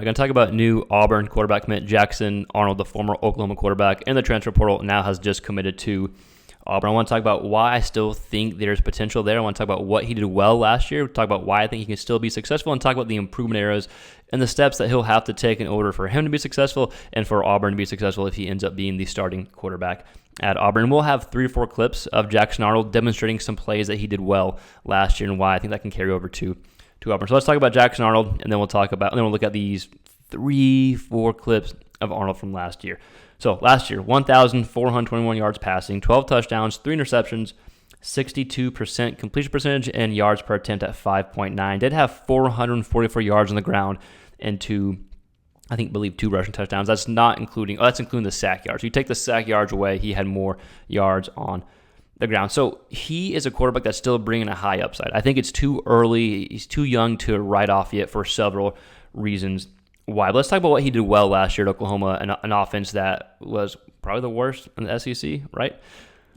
I'm going to talk about new Auburn quarterback commit Jackson Arnold, the former Oklahoma quarterback in the transfer portal, now has just committed to Auburn. I want to talk about why I still think there's potential there. I want to talk about what he did well last year, talk about why I think he can still be successful, and talk about the improvement areas and the steps that he'll have to take in order for him to be successful and for Auburn to be successful if he ends up being the starting quarterback at Auburn. We'll have 3 or 4 clips of Jackson Arnold demonstrating some plays that he did well last year and why I think that can carry over to Auburn. So let's talk about Jackson Arnold, and then we'll look at these 3-4 clips of Arnold from last year. So last year, 1,421 yards passing, 12 touchdowns, 3 interceptions, 62% completion percentage, and yards per attempt at 5.9. Did have 444 yards on the ground and 2 rushing touchdowns. That's including the sack yards. So you take the sack yards away, he had more yards on the ground. So he is a quarterback that's still bringing a high upside. I think it's too early. He's too young to write off yet for several reasons why. But let's talk about what he did well last year at Oklahoma, an offense that was probably the worst in the SEC, right?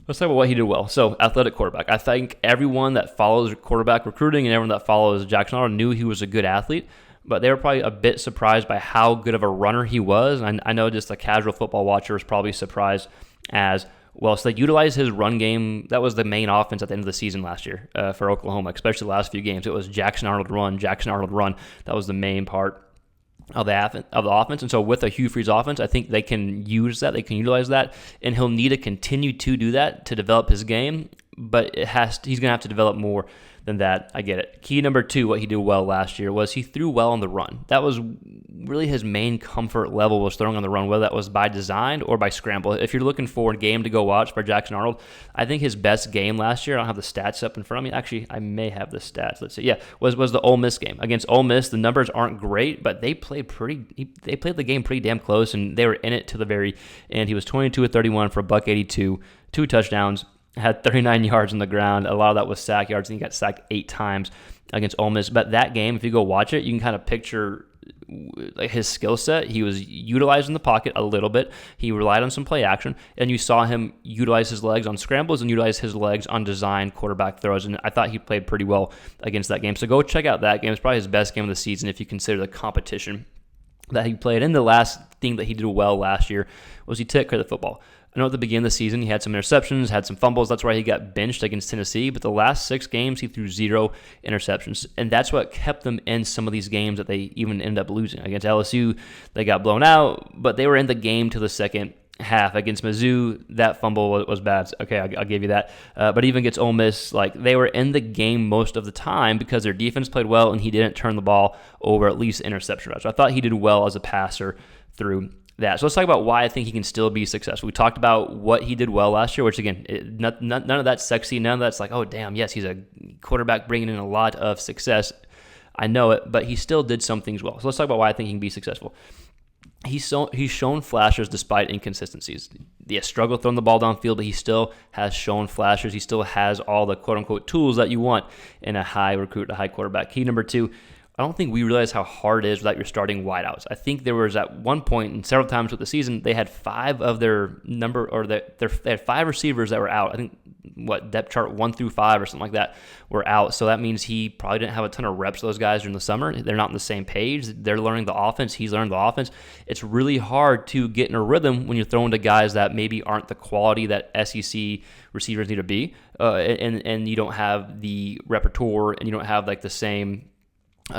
Let's talk about what he did well. So, athletic quarterback. I think everyone that follows quarterback recruiting and everyone that follows Jackson Arnold knew he was a good athlete, but they were probably a bit surprised by how good of a runner he was. And I know just a casual football watcher was probably surprised as well. So they utilized his run game. That was the main offense at the end of the season last year for Oklahoma, especially the last few games. It was Jackson Arnold run, Jackson Arnold run. That was the main part of the offense. And so with a Hugh Freeze offense, I think they can use that. They can utilize that. And he'll need to continue to do that to develop his game. But he's going to have to develop more than that. I get it. Key number 2, what he did well last year, was he threw well on the run. That was really his main comfort level, was throwing on the run, whether that was by design or by scramble. If you're looking for a game to go watch for Jackson Arnold, I think his best game last year, I don't have the stats up in front of me. Actually, I may have the stats. Let's see. Yeah, was the Ole Miss game. Against Ole Miss, the numbers aren't great, but they played the game pretty damn close, and they were in it to the very end. He was 22 of 31 for $182, 2 touchdowns, had 39 yards on the ground. A lot of that was sack yards, and he got sacked 8 times against Ole Miss. But that game, if you go watch it, you can kind of picture his skill set. He was utilized in the pocket a little bit. He relied on some play action, and you saw him utilize his legs on scrambles and utilize his legs on design quarterback throws. And I thought he played pretty well against that game. So go check out that game. It's probably his best game of the season if you consider the competition that he played. And the last thing that he did well last year was he took care of the football. I know at the beginning of the season he had some interceptions, had some fumbles. That's why he got benched against Tennessee. But the last 6 games, he threw 0 interceptions. And that's what kept them in some of these games that they even ended up losing. Against LSU, they got blown out, but they were in the game to the second half. Against Mizzou, that fumble was bad. Okay, I'll give you that. But even against Ole Miss, they were in the game most of the time because their defense played well and he didn't turn the ball over, at least interception routes. So I thought he did well as a passer through that. So let's talk about why I think he can still be successful. We talked about what he did well last year, which again, none of that's sexy. None of that's like, oh damn, yes, he's a quarterback bringing in a lot of success. I know it, but he still did some things well. So let's talk about why I think he can be successful. He's shown flashes despite inconsistencies. He has struggled throwing the ball downfield, but he still has shown flashes. He still has all the quote-unquote tools that you want in a high recruit, a high quarterback. Key number 2, I don't think we realize how hard it is without your starting wideouts. I think there was at one point and several times with the season, they had 5 of their number, or they had 5 receivers that were out. I think depth chart 1 through 5 or something like that were out. So that means he probably didn't have a ton of reps, those guys, during the summer. They're not on the same page. They're learning the offense. He's learning the offense. It's really hard to get in a rhythm when you're throwing to guys that maybe aren't the quality that SEC receivers need to be, and you don't have the repertoire, and you don't have the same.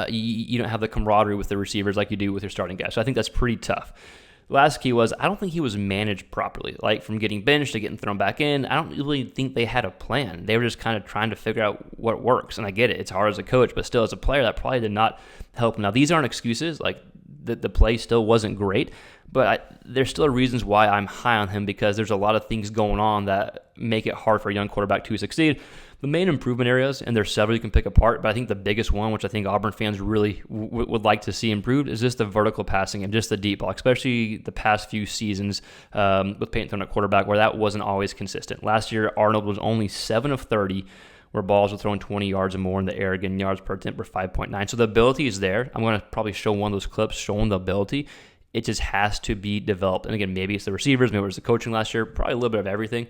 You don't have the camaraderie with the receivers like you do with your starting guys. So I think that's pretty tough. The last key was I don't think he was managed properly. From getting benched to getting thrown back in, I don't really think they had a plan. They were just kind of trying to figure out what works. And I get it. It's hard as a coach, but still as a player, that probably did not help. Now, these aren't excuses. The play still wasn't great, but there's still reasons why I'm high on him, because there's a lot of things going on that make it hard for a young quarterback to succeed. The main improvement areas, and there's several you can pick apart, but I think the biggest one, which I think Auburn fans really would like to see improved, is just the vertical passing and just the deep ball, especially the past few seasons with Peyton throwing at quarterback, where that wasn't always consistent. Last year, Arnold was only 7 of 30, where balls were throwing 20 yards or more in the air. Again, yards per attempt were 5.9. So the ability is there. I'm going to probably show one of those clips showing the ability. It just has to be developed. And again, maybe it's the receivers, maybe it was the coaching last year, probably a little bit of everything.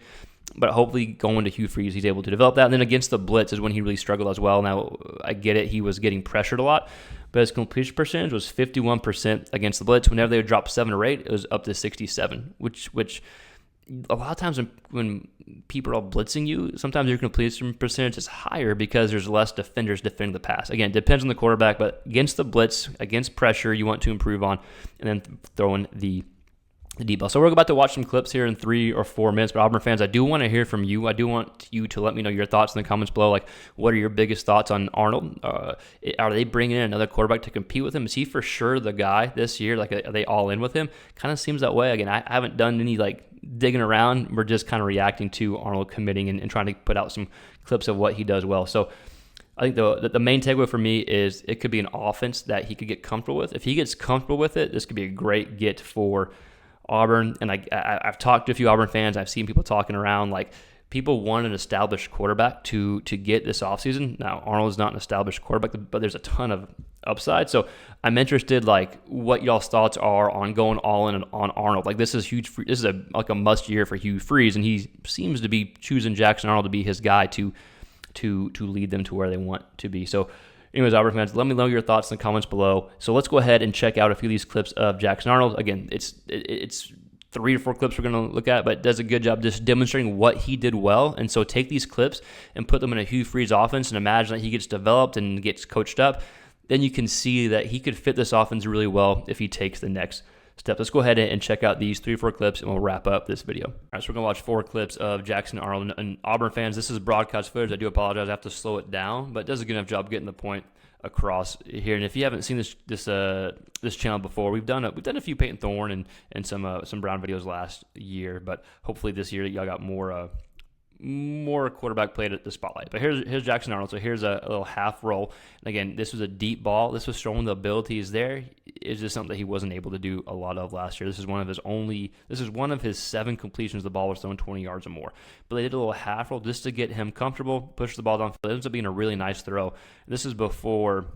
But hopefully going to Hugh Freeze, he's able to develop that. And then against the blitz is when he really struggled as well. Now, I get it. He was getting pressured a lot. but his completion percentage was 51% against the blitz. Whenever they would drop 7 or 8, it was up to 67, which a lot of times when people are all blitzing you, sometimes your completion percentage is higher because there's less defenders defending the pass. Again, it depends on the quarterback, but against the blitz, against pressure, you want to improve on, and then throw in the deep ball. So we're about to watch some clips here in 3 or 4 minutes. But Auburn fans, I do want to hear from you. I do want you to let me know your thoughts in the comments below. Like, what are your biggest thoughts on Arnold? Are they bringing in another quarterback to compete with him? Is he for sure the guy this year? Like, are they all in with him? Kind of seems that way. Again, I haven't done any digging around. We're just kind of reacting to Arnold committing and trying to put out some clips of what he does well. So I think the main takeaway for me is it could be an offense that he could get comfortable with. If he gets comfortable with it, this could be a great get for Auburn. And I've talked to a few Auburn fans. I've seen people talking around, like, people want an established quarterback to get this offseason. Now, Arnold's not an established quarterback, but there's a ton of upside. So I'm interested, what y'all's thoughts are on going all in on Arnold. Like, this is huge. This is a must year for Hugh Freeze, and he seems to be choosing Jackson Arnold to be his guy to lead them to where they want to be. So anyways, Auburn fans, let me know your thoughts in the comments below. So let's go ahead and check out a few of these clips of Jackson Arnold. Again, it's 3 to 4 clips we're going to look at, but does a good job just demonstrating what he did well. And so take these clips and put them in a Hugh Freeze offense and imagine that he gets developed and gets coached up. Then you can see that he could fit this offense really well if he takes the next step. Let's go ahead and check out these 3 or 4 clips, and we'll wrap up this video. All right, so we're going to watch 4 clips of Jackson Arnold. And Auburn fans, this is broadcast footage. I do apologize. I have to slow it down, but it does a good enough job getting the point across here. And if you haven't seen this channel before, we've done a few Peyton Thorne and some Brown videos last year, but hopefully this year y'all got more quarterback played at the spotlight. But here's Jackson Arnold. So here's a little half roll. And again, this was a deep ball. This was showing the abilities there. It's just something that he wasn't able to do a lot of last year. This is one of his 7 completions. The ball was thrown 20 yards or more. But they did a little half roll just to get him comfortable, push the ball down. It ends up being a really nice throw. This is before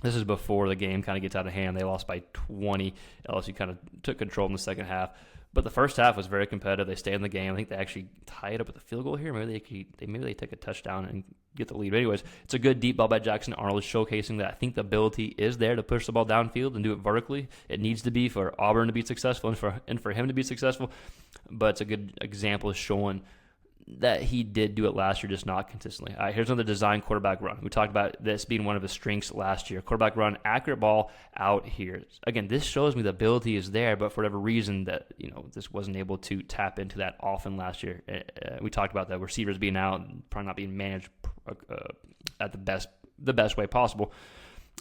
the game kind of gets out of hand. They lost by 20. LSU kind of took control in the second half. But the first half was very competitive. They stayed in the game. I think they actually tied up with a field goal here. Maybe they take a touchdown and get the lead. But anyways, it's a good deep ball by Jackson Arnold, showcasing that I think the ability is there to push the ball downfield and do it vertically. It needs to be for Auburn to be successful and for him to be successful. But it's a good example of showing that he did do it last year, just not consistently. All right, here's another design quarterback run. We talked about this being one of his strengths last year. Quarterback run, accurate ball out here. Again, this shows me the ability is there, but for whatever reason that this wasn't able to tap into that often last year. We talked about the receivers being out, probably not being managed at the best way possible.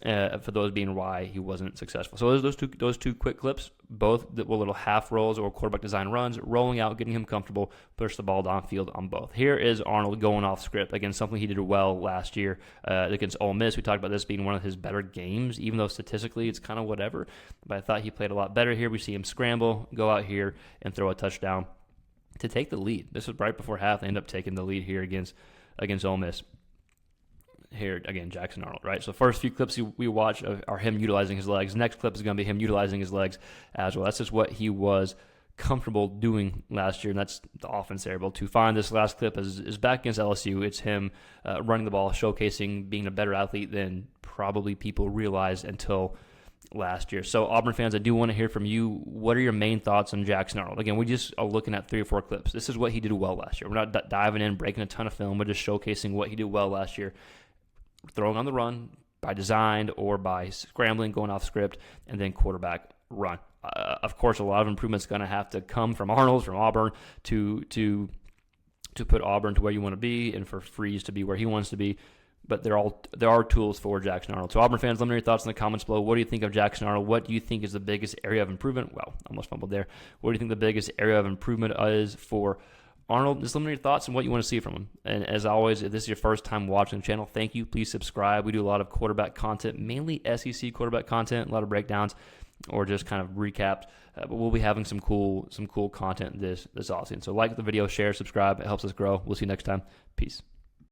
For those being why he wasn't successful. So those two quick clips, both that were little half rolls or quarterback design runs, rolling out, getting him comfortable, push the ball downfield on both. Here is Arnold going off script. Again, something he did well last year against Ole Miss. We talked about this being one of his better games, even though statistically it's kind of whatever. But I thought he played a lot better here. We see him scramble, go out here, and throw a touchdown to take the lead. This was right before half. They end up taking the lead here against Ole Miss. Here again, Jackson Arnold, right? So first few clips we watch are him utilizing his legs. Next clip is going to be him utilizing his legs as well. That's just what he was comfortable doing last year, and that's the offense they're able to find. This last clip is back against LSU. It's him running the ball, showcasing being a better athlete than probably people realized until last year. So Auburn fans, I do want to hear from you. What are your main thoughts on Jackson Arnold? Again, we just are looking at 3 or 4 clips. This is what he did well last year. We're not diving in, breaking a ton of film. We're just showcasing what he did well last year. Throwing on the run by design or by scrambling, going off script, and then quarterback run. Of course, a lot of improvements going to have to come from Arnold, from Auburn, to put Auburn to where you want to be, and for Freeze to be where he wants to be. But there are tools for Jackson Arnold. So Auburn fans, let me know your thoughts in the comments below. What do you think of Jackson Arnold? What do you think is the biggest area of improvement? Well, almost fumbled there. What do you think the biggest area of improvement is for Arnold? Just let me know your thoughts and what you want to see from him. And as always, if this is your first time watching the channel, thank you. Please subscribe. We do a lot of quarterback content, mainly SEC quarterback content, a lot of breakdowns or just kind of recaps. But we'll be having some cool content this offseason. So like the video, share, subscribe. It helps us grow. We'll see you next time. Peace.